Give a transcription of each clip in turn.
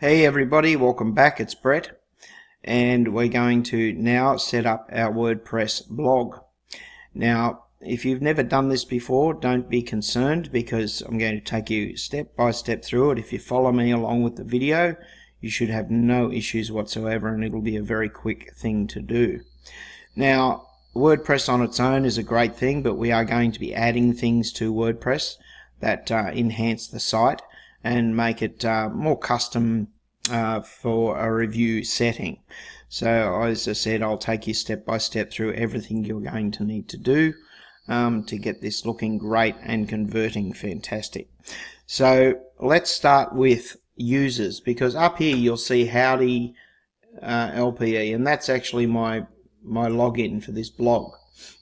Hey everybody, welcome back. It's Brett, and we're going to now set up our WordPress blog. Now, if you've never done this before, don't be concerned because I'm going to take you step by step through it. If you follow me along with the video, you should have no issues whatsoever, and it'll be a very quick thing to do. Now, WordPress on its own is a great thing, but we are going to be adding things to WordPress that enhance the site and make it more custom for a review setting. So as I said, I'll take you step by step through everything you're going to need to do to get this looking great and converting fantastic. So let's start with users, because up here you'll see Howdy LPE, and that's actually my login for this blog.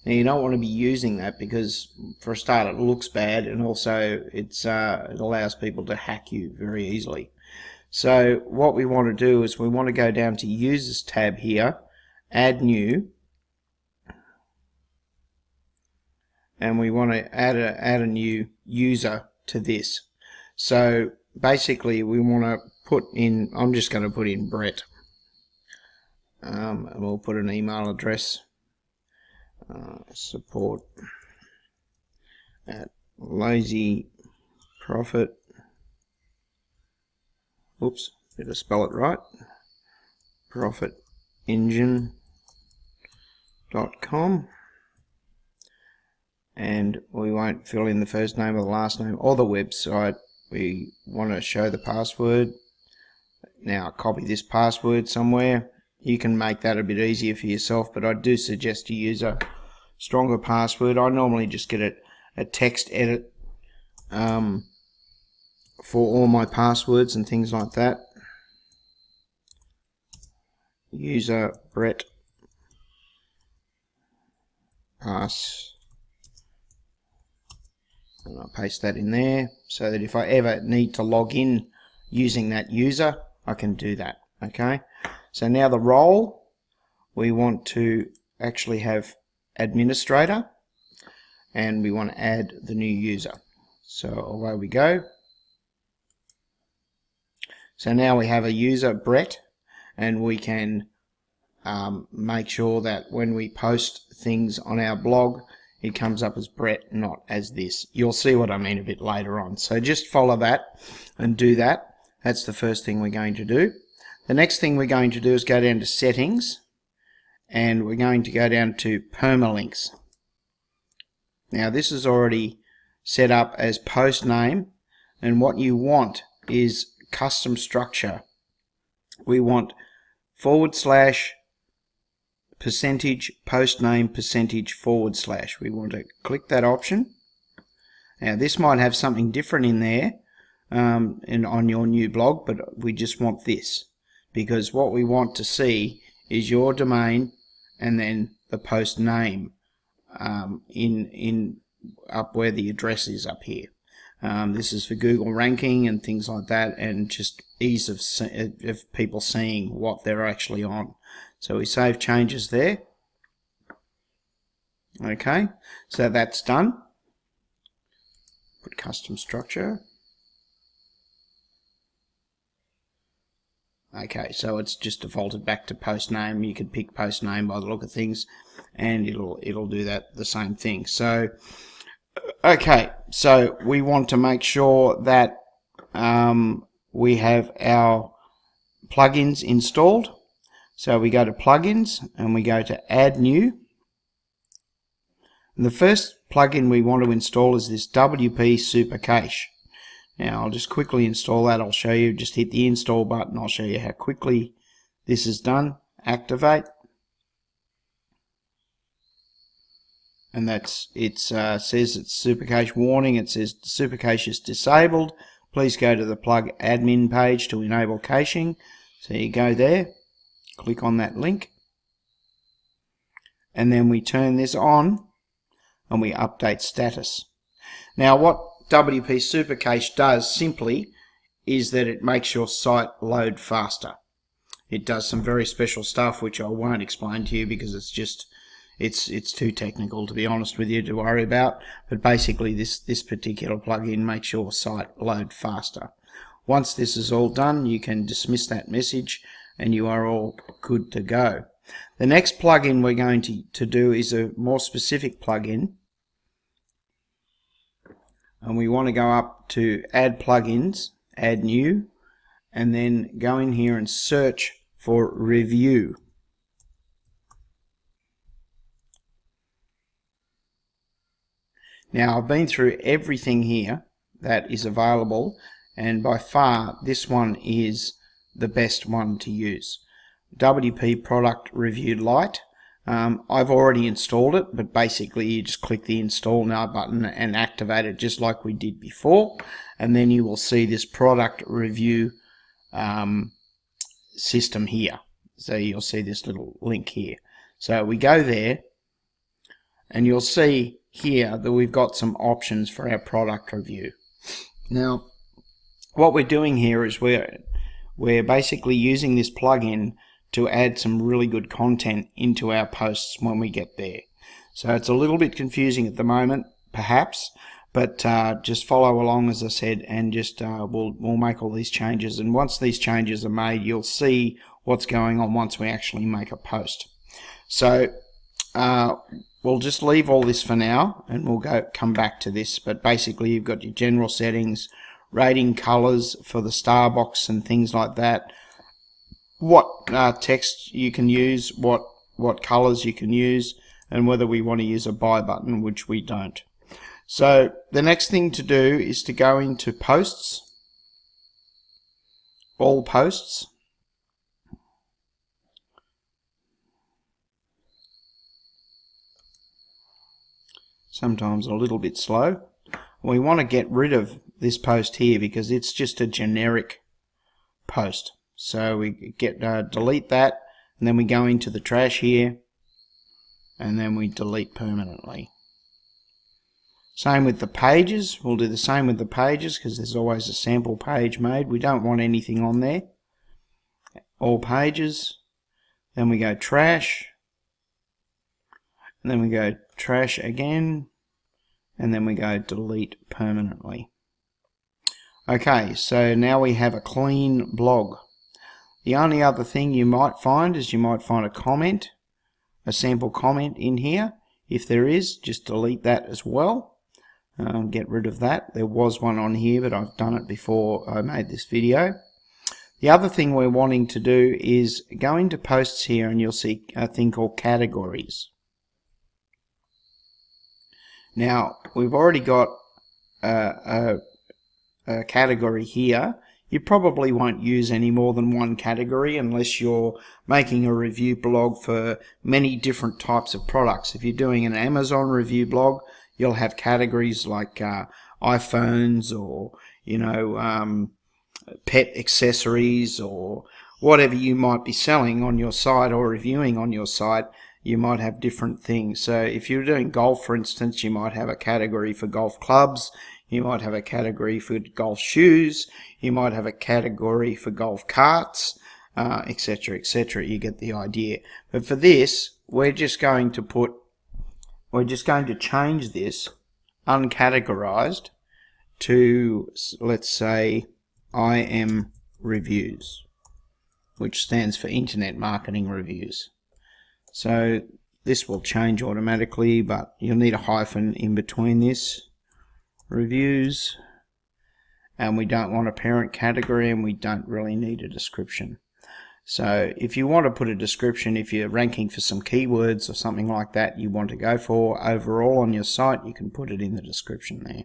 Now you don't want to be using that because for a start it looks bad, and also it allows people to hack you very easily. So what we want to do is we want to go down to Users tab here, Add New, and we want to add a new user to this. So basically we want to put in, I'm just going to put in Brett, and we'll put an email address, support at Lazy Profit. Oops, better spell it right. ProfitEngine.com, and we won't fill in the first name or the last name or the website. We want to show the password. Now copy this password somewhere. You can make that a bit easier for yourself, but I do suggest you use a stronger password. I normally just get a text edit for all my passwords and things like that. User Brett pass, and I'll paste that in there so that if I ever need to log in using that user, I can do that. Okay, so now the role, we want to actually have administrator, and we want to add the new user. So away we go. So now we have a user, Brett, and we can make sure that when we post things on our blog, it comes up as Brett, not as this. You'll see what I mean a bit later on. So just follow that and do that. That's the first thing we're going to do. The next thing we're going to do is go down to Settings, and we're going to go down to Permalinks. Now this is already set up as post name, and what you want is custom structure. We want / percentage post name percentage /. We want to click that option. Now this might have something different in there and on your new blog, but we just want this because what we want to see is your domain and then the post name in up where the address is up here. This is for Google ranking and things like that, and just ease of people seeing what they're actually on. So we save changes there. Okay, so that's done. Put custom structure. Okay, so it's just defaulted back to post name. You could pick post name by the look of things, and it'll do that the same thing. So okay, so we want to make sure that we have our plugins installed. So we go to plugins and we go to add new. And the first plugin we want to install is this WP Super Cache. Now I'll just quickly install that. I'll show you. Just hit the install button. I'll show you how quickly this is done. Activate. And that's says it's Super Cache warning. It says Super Cache is disabled. Please go to the plug admin page to enable caching. So you go there, click on that link, and then we turn this on and we update status. Now what WP Super Cache does simply is that it makes your site load faster. It does some very special stuff which I won't explain to you because it's just it's too technical, to be honest with you, to worry about. But basically this particular plugin makes your site load faster. Once this is all done, you can dismiss that message and you are all good to go. The next plugin we're going to do is a more specific plugin, and we want to go up to add plugins, add new, and then go in here and search for review. Now I've been through everything here that is available, and by far this one is the best one to use. WP Product Review Lite. I've already installed it, but basically you just click the install now button and activate it just like we did before, and then you will see this product review system here. So you'll see this little link here. So we go there and you'll see here that we've got some options for our product review. Now what we're doing here is we're basically using this plugin to add some really good content into our posts when we get there. So it's a little bit confusing at the moment, perhaps, but just follow along, as I said, and just we'll make all these changes. And once these changes are made, you'll see what's going on once we actually make a post. So we'll just leave all this for now, and we'll come back to this. But basically, you've got your general settings, rating colors for the star box and things like that, what text you can use, what colors you can use, and whether we want to use a buy button, which we don't. So the next thing to do is to go into posts, all posts, sometimes a little bit slow. We want to get rid of this post here because it's just a generic post. So we get delete that, and then we go into the trash here, and then we delete permanently. Same with the pages. We'll do the same with the pages because there's always a sample page made. We don't want anything on there. All pages. Then we go trash, and then we go trash again, and then we go delete permanently. Okay, so now we have a clean blog. The only other thing you might find is you might find a comment, a sample comment in here. If there is, just delete that as well. Get rid of that. There was one on here, but I've done it before I made this video. The other thing we're wanting to do is go into posts here, and you'll see a thing called categories. Now, we've already got a category here. You probably won't use any more than one category unless you're making a review blog for many different types of products. If you're doing an Amazon review blog, you'll have categories like iPhones, or pet accessories, or whatever you might be selling on your site or reviewing on your site. You might have different things. So if you're doing golf, for instance, you might have a category for golf clubs. You might have a category for golf shoes. You might have a category for golf carts, etc., etc. You get the idea. But for this, we're just going to change this uncategorized to, let's say, IM reviews, which stands for Internet Marketing Reviews. So this will change automatically, but you'll need a hyphen in between this. Reviews, and we don't want a parent category, and we don't really need a description. So if you want to put a description, if you're ranking for some keywords or something like that you want to go for overall on your site, you can put it in the description there.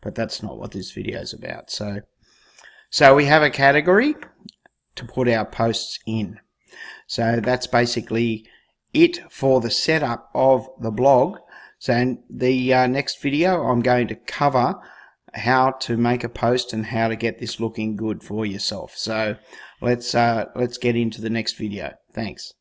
But that's not what this video is about. So we have a category to put our posts in. So that's basically it for the setup of the blog. So in the next video, I'm going to cover how to make a post and how to get this looking good for yourself. So let's get into the next video. Thanks.